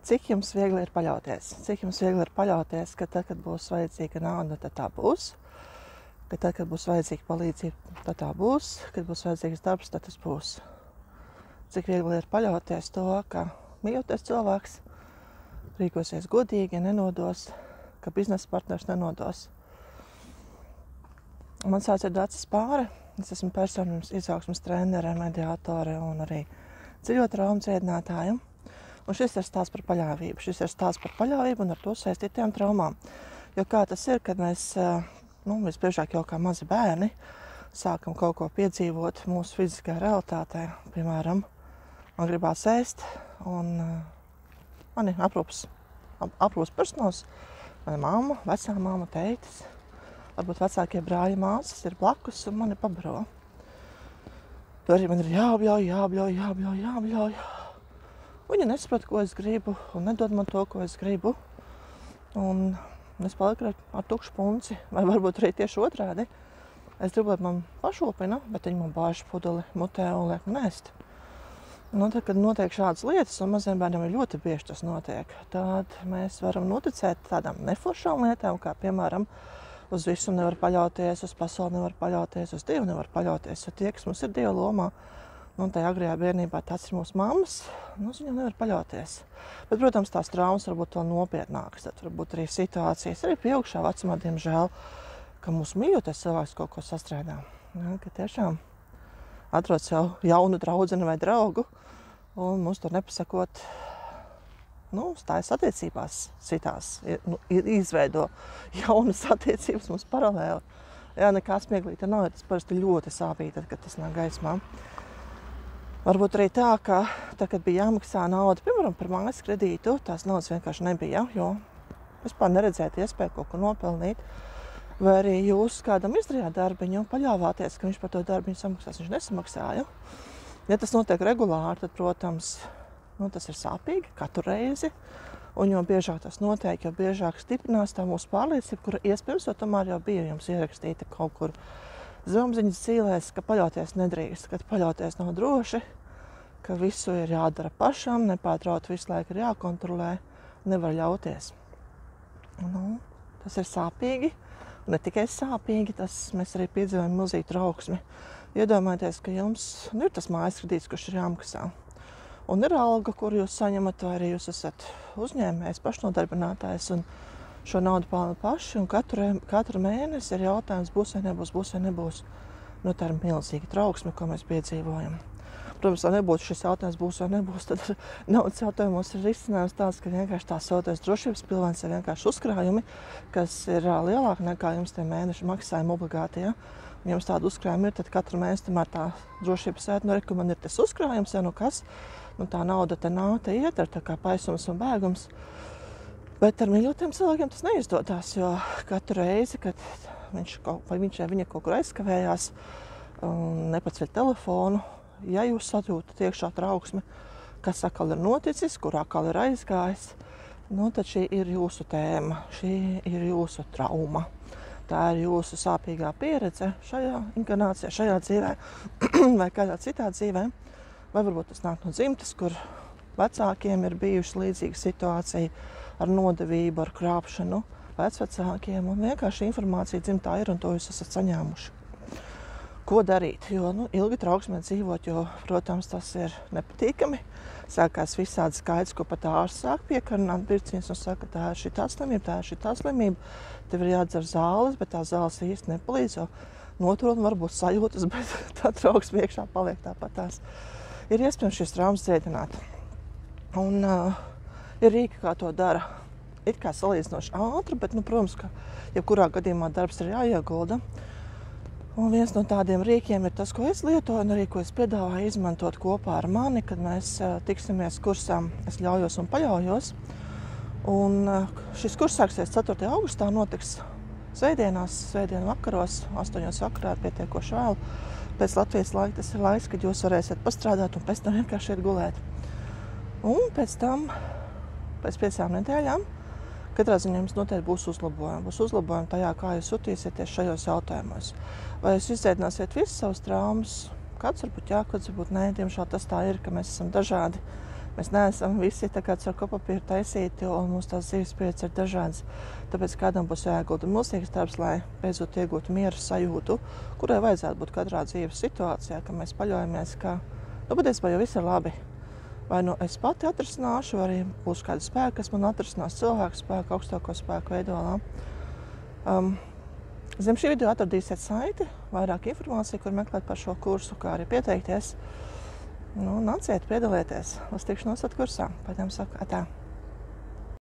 Cik jums viegli ir paļauties? Cik jums viegli ir paļauties, ka tad, kad būs vajadzīga nauda, tad tā būs? Ka tad, kad būs vajadzīga palīdzība, tad tā būs? Kad būs vajadzīgs darbs, tad tas būs? Cik viegli ir paļauties to, ka mīļoties cilvēks rīkosies godīgi, nenodos, ka biznesa partners nenodos? Man sauc ir Dacis Pāre. Es esmu personības izaugsmes trenere, mediātore un arī dziļo traumu dziedinātāja. Un šis ir stāsts par paļāvību. Šis ir stāsts par paļāvību un ar to saistītām traumām. Jo kā tas ir, kad mēs, visbiežāk jau kā mazi bērni, sākam kaut ko piedzīvot mūsu fiziskajā realitātē. Piemēram, man gribās ēst un mani aprūpas personāls, mana mamma, vecā mamma, tētis, varbūt vecākie brāļi, māsas ir blakus un mani pabaro. Tur arī man ir jābļauj. Viņa nesaprot, ko es gribu, un nedod man to, ko es gribu. Un es paliku ar tukšu punci, vai varbūt arī tieši otrādi. Es gribu, lai man pašopina, bet viņi man bāž pudeli mutē un liek man ēst. Tad, kad notiek šādas lietas, un maziem bērniem ir ļoti bieži tas notiek, tad mēs varam noticēt tādām neforšām lietām, kā piemēram, uz visu nevar paļauties, uz pasauli nevar paļauties, uz Dievu nevar paļauties, jo tie, kas mums ir Dieva lomā, tajā agrajā bērnībā tāds ir mūsu mammas, uz viņiem nevar paļauties. Bet, protams, tās traumas varbūt vēl nopietnākas, tad varbūt arī situācijas, arī pieaugšā vecumā, diemžēl, ka mūsu mīļotais cilvēks kaut ko sastrādā. Ka tiešām atrod sev jaunu draudzeni vai draugu, un mums to nepasakot, stājas attiecībās citās, izveido jaunas attiecības mums paralēli. Nekā smieklīta nav, tas parasti ļoti sāpīgi, tad, kad tas nāk gaismā. Varbūt arī tā, ka tad, kad bija jāmaksā nauda, piemēram, par mājas kredītu, tās naudas vienkārši nebija, jo vispār neredzēt iespēju kaut ko nopelnīt. Vai arī jūs kādam izdarījāt darbiņu un paļāvāties, ka viņš par to darbiņu samaksās, viņš nesamaksāja. Ja tas notiek regulāri, tad, protams, tas ir sāpīgi katru reizi. Un jo biežāk tas notiek, jo biežāk stiprinās tā mūsu pārliecība, kura iespējams, jo tomēr jau bija jums ierakstīta kaut kur zemapziņas dzīvēs, ka paļauties nedrīkst, ka paļauties nav droši, ka visu ir jādara pašam, nepārtraut visu laiku ir jākontrolē, nevar ļauties. Tas ir sāpīgi, un ne tikai sāpīgi, mēs arī piedzīvojam milzīgu trauksmi. Iedomājieties, ka jums ir tas mājas kredīts, kurš ir jāmaksā. Un ir alga, kur jūs saņemat, vai arī jūs esat uzņēmējs, pašnodarbinātājs, un šo naudu pelna paši, un katru mēnesi ir jautājums, būs vai nebūs. Tā ir milzīga trauksme, ko mēs piedzīvojam. Protams, lai nebūtu šis jautājums, būs vai nebūs, tad naudas jautājumos ir risinājums tāds, ka vienkārši tās sautais drošības pilvens ir vienkārši uzkrājumi, kas ir lielāki nekā jums tie mēneši maksājumi obligāti. Ja? Un jums tāda uzkrājuma ir, tad katru mēnesi tomēr tā drošības sēt, ka man ir tas uzkrājums, kas, tā nauda te nāk, te iet, ar tā kā paisums un bēgums. Bet ar mīļotiem cilvēkiem tas neizdodās, jo katru reizi, kad viņš vai viņa kaut kur aizkavējās un nepaceļ telefonu, ja jūs sajūtat iekšā trauksmi, kas atkal ir noticis, kur atkal ir aizgājis, tad šī ir jūsu tēma, šī ir jūsu trauma. Tā ir jūsu sāpīgā pieredze šajā inkarnācijā, šajā dzīvē vai kādā citā dzīvē. Vai varbūt tas nāk no dzimtes, kur vecākiem ir bijuši līdzīga situācija ar nodevību, ar krāpšanu vecvecākiem, un vienkārši informācija dzimtā ir, un to jūs esat saņēmuši. Ko darīt? Jo ilgi trauksmē dzīvot, jo, protams, tas ir nepatīkami. Sākās visādi skaidrs, ko pat ārsts sāk piekarināt pirciens un saka, tā ir šitā slimība, tev ir jādzer zāles, bet tā zāles īsti nepalīdz, jo noturot varbūt sajūtas, bet tā trauksme iekšā paliek tāpatās. Ir iespējams šīs traumas dziedināt. Un ir rīki, kā to dara. It kā salīdzinoši ātri, bet, protams, ka jebkurā gadījumā darbs ir jāiegulda. Un viens no tādiem rīkiem ir tas, ko es lietoju, un arī, ko es piedāvāju izmantot kopā ar mani, kad mēs tiksimies kursā Es ļaujos un paļaujos. Un šis kurs sāksies 4. augustā, notiks svētdienu vakaros, 8. vakarā, pietiekoši vēl. Pēc Latvijas laika tas ir laiks, kad jūs varēsiet pastrādāt un pēc tam vienkārši iet gulēt. Un pēc tam, pēc 5 nedēļām, katrā ziņā jums noteikti būs uzlabojumi. Būs uzlabojumi tajā, kā jūs jutīsieties šajos jautājumos. Vai jūs izdziedināsiet visas savas traumas? Kāds varbūt jā, kāds varbūt nē. Diemžēl tas tā ir, ka mēs esam dažādi. Mēs neesam visi tā kā caur kopapīru taisīti, un mums tās dzīves pieredzes ir dažādas. Tāpēc kādam būs jāiegulda milzīgs darbs, lai beidzot iegūtu mieru sajūtu, kurai vajadzētu būt katrā dzīves situācijā, ka mēs paļaujamies, ka patiesībā jau viss ir labi. Vai nu es pati atrisināšu, vai arī būs kāda spēka, kas man atrisinās, cilvēku spēku, augstāko spēku veidolā. Zem šī video atradīsiet saiti, vairāk informāciju, kur meklēt par šo kursu, kā arī pieteikties. Nāciet, piedalieties uz tikšanos kursā. Pēc tam saku, atā.